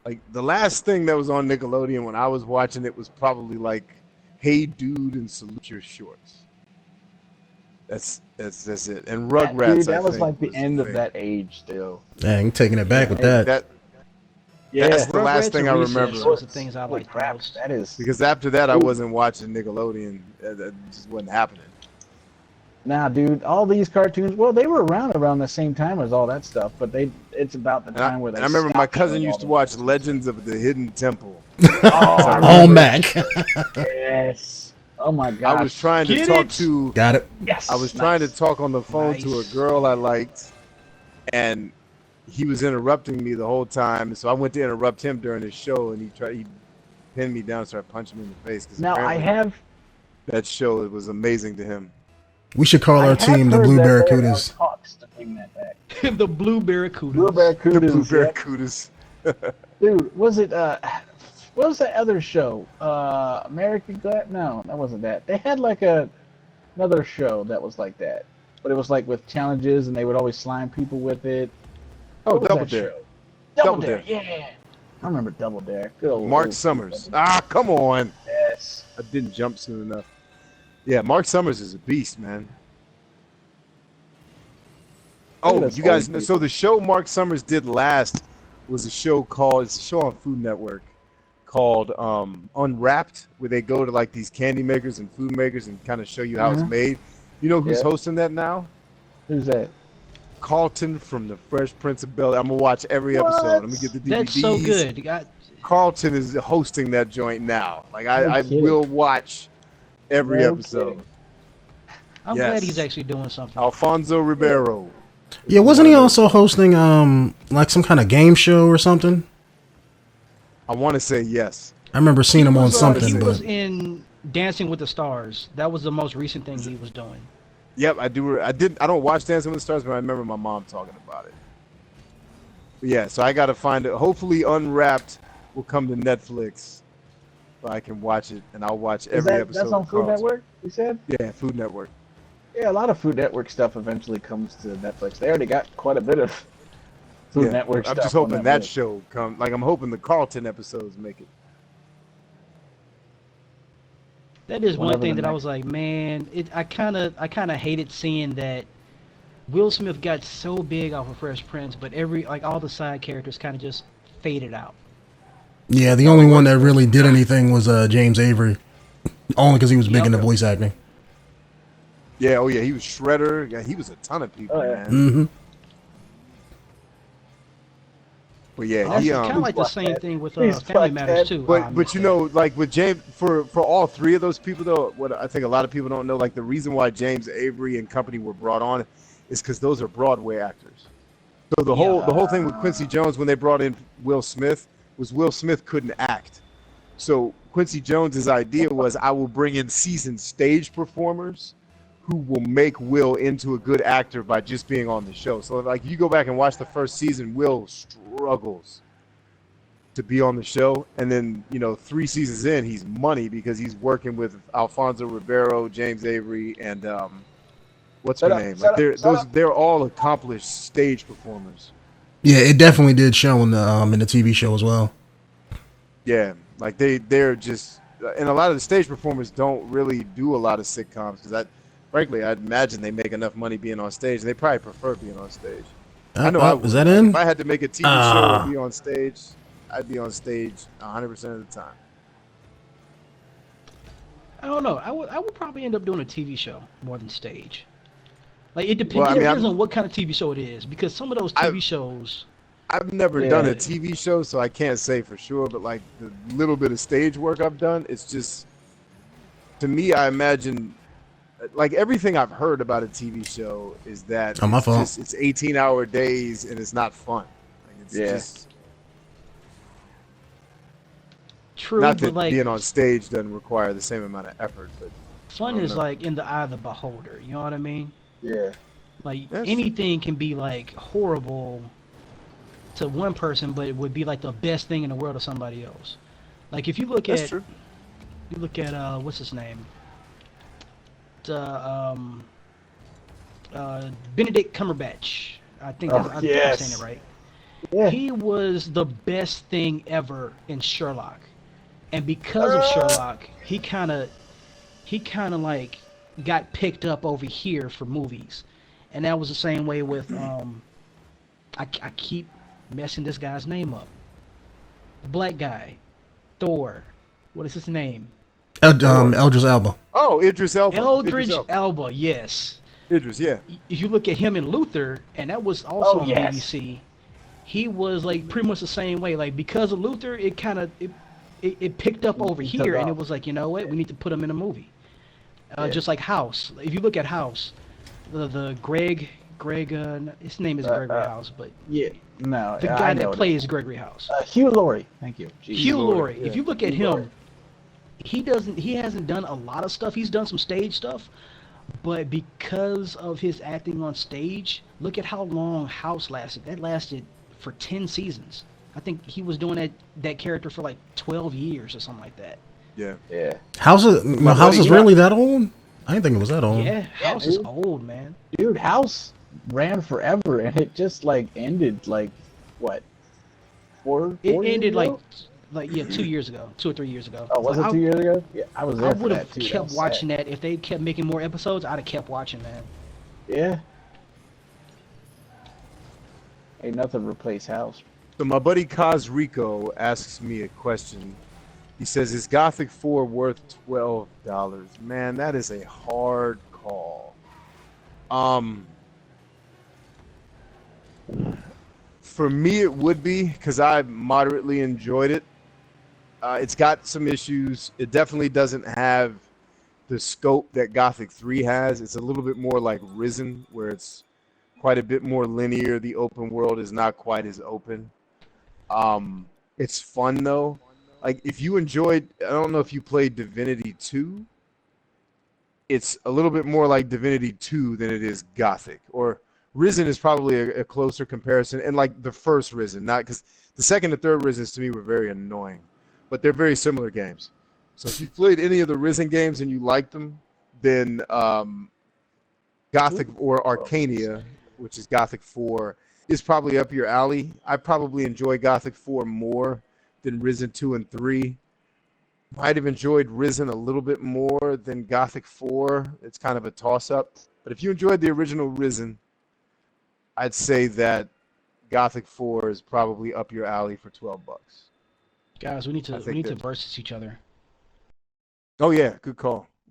Like the last thing that was on Nickelodeon when I was watching it was probably like, "Hey Dude" and "Salute Your Shorts." That's it. And Rugrats, Dude, that I was think, like the was end of thing. that age still. Dang, taking it back with Hey, that. That's the Yeah. last Rugrats thing and I Recess remember. was the things I Holy liked crap, most. that is. Because after that, I Ooh. wasn't watching Nickelodeon. That just wasn't happening. Nah, dude, all these cartoons, well, they were around the same time as all that stuff, but it's about the And time where they I remember my stopped cousin showing used to all watch the- Legends of the Hidden Temple. Oh, On Mac. yes. Oh my god. I was trying to Get talk it? to. Got it. Yes. I was trying to nice. talk on the phone to a Nice. girl I liked, and he was interrupting me the whole time. So I went to interrupt him during his show, and he pinned me down, and started punching me in the face. Because Now I have that show. It was amazing to him. We should call our team the Blue Barracudas. Talks to bring that back. The Blue Barracudas. Blue Barracudas. The Blue yeah. Barracudas. Dude, was it what was that other show? American Glad? No, that wasn't that. They had like another show that was like that, but it was like with challenges, and they would always slime people with it. Oh, What was Double that Dare. show? Double Dare. Dare. Yeah. I remember Double Dare. Good old Mark old Summers. Double Dare. Ah, come on. Yes. I didn't jump soon enough. Yeah, Mark Summers is a beast, man. Look at Oh, us you guys old know, people. so the show Mark Summers did last was a show called, it's a show on Food Network called Unwrapped, where they go to like these candy makers and food makers and kind of show you how it's made. You know who's Yeah. hosting that now? Who's that? Carlton from the Fresh Prince of Bel-Air. I'm gonna watch every episode. What? Let me get the DVDs. That's so good. Carlton is hosting that joint now. Like I kidding. will watch every No episode. kidding. I'm Yes. glad he's actually doing something. Alfonso Ribeiro. Yeah, wasn't he also hosting like some kind of game show or something? I want to say yes. I remember seeing him on He something, was but in Dancing with the Stars. That was the most recent thing he was doing. Yep, I do. I don't watch Dancing with the Stars, but I remember my mom talking about it. But yeah, so I got to find it. Hopefully, Unwrapped will come to Netflix, so I can watch it, and I'll watch every episode. That's on of Food Carlton. Network, you said? Yeah, Food Network. Yeah, a lot of Food Network stuff eventually comes to Netflix. They already got quite a bit of Food Network I'm stuff. just hoping on that Netflix. show come. Like I'm hoping the Carlton episodes make it. That is one Whenever thing the that I next- was like, man, I kind of hated seeing that Will Smith got so big off of Fresh Prince, but all the side characters kind of just faded out. yeah, the only one that really did anything was James Avery, only because he was big into voice acting. Yeah, oh yeah, he was Shredder. Yeah, he was a ton of people, Oh, yeah. man. Mm-hmm. But yeah, That's he kind of like the same thing with He's Family like Matters that. too. But you know, like with James, for all three of those people though, what I think a lot of people don't know, like the reason why James Avery and company were brought on is because those are Broadway actors. So the whole thing with Quincy Jones when they brought in Will Smith was Will Smith couldn't act. So Quincy Jones's idea was I will bring in seasoned stage performers who will make Will into a good actor by just being on the show. So like you go back and watch the first season, Will struggles to be on the show, and then 3 seasons in he's money because he's working with Alfonso Ribeiro, James Avery, and what's her name? Like they're all accomplished stage performers. Yeah, it definitely did show in the TV show as well. Yeah, like they're just, and a lot of the stage performers don't really do a lot of sitcoms because frankly I'd imagine they make enough money being on stage. They probably prefer being on stage. I know I would. Is that in? If I had to make a TV show and be on stage, I'd be on stage 100% of the time. I don't know. I would probably end up doing a TV show more than stage. Like it depends. Well, I It mean, depends on what kind of TV show it is, because some of those TV shows. I've never done a TV show, so I can't say for sure. But like the little bit of stage work I've done, it's just, to me, I imagine, like everything I've heard about a TV show is that it's 18-hour days and it's not fun. Like it's just true. Not that but like being on stage doesn't require the same amount of effort, but fun is like in the eye of the beholder. You know what I mean? Yeah. Like anything can be like horrible to one person, but it would be like the best thing in the world to somebody else. Like if you look at what's his name? Benedict Cumberbatch. I think I'm saying it right. Yeah. He was the best thing ever in Sherlock, and because of Sherlock, he kind of like got picked up over here for movies, and that was the same way with I keep messing this guy's name up. The black guy, Thor. What is his name? Eldris Elba. Oh, Idris Elba. Eldridge Elba. Yes. Idris, yeah. If you look at him in Luther, and that was also on yes. BBC. He was like pretty much the same way. Like because of Luther, it kind of it picked up over here, and it was like, you know what, we need to put him in a movie. Just like House. If you look at House, the Greg, his name is Gregory House, but Yeah. No. the guy that plays Gregory House, Hugh Laurie. Thank you. Hugh Laurie. Yeah. If you look at Hugh him, Laurie. he hasn't done a lot of stuff. He's done some stage stuff, but because of his acting on stage, look at how long House lasted. That lasted for 10 seasons. I think he was doing that character for like 12 years or something like that. Yeah. Yeah. House is really that old? I didn't think it was that old. Yeah, House is dude. old, man. Dude, House ran forever, and it just like ended like what? Four It years ended ago? like 2 years ago, 2 or 3 years ago. Oh, was it 2 years ago? Yeah, I was there I for would that have too. That kept was watching sad. that. If they kept making more episodes, I'd have kept watching that. Yeah. Ain't nothing replace House. So my buddy 𝐃𝐨𝐧'𝐭 asks me a question. He says, "Is Gothic 4 worth $12?" Man, that is a hard call. For me, it would be because I moderately enjoyed it. It's got some issues. It definitely doesn't have the scope that Gothic 3 has. It's a little bit more like Risen, where it's quite a bit more linear. The open world is not quite as open. It's fun though. Like if you enjoyed, I don't know if you played Divinity 2. It's a little bit more like Divinity 2 than it is Gothic. Or Risen is probably a closer comparison. And like the first Risen, not because the second and third Risens to me were very annoying, but they're very similar games. So if you played any of the Risen games and you liked them, then Gothic or Arcania, which is Gothic 4, is probably up your alley. I probably enjoy Gothic 4 more than Risen 2 and 3. Might have enjoyed Risen a little bit more than Gothic 4. It's kind of a toss-up. But if you enjoyed the original Risen, I'd say that Gothic 4 is probably up your alley for $12. Guys, we need to versus each other. Oh yeah, good call.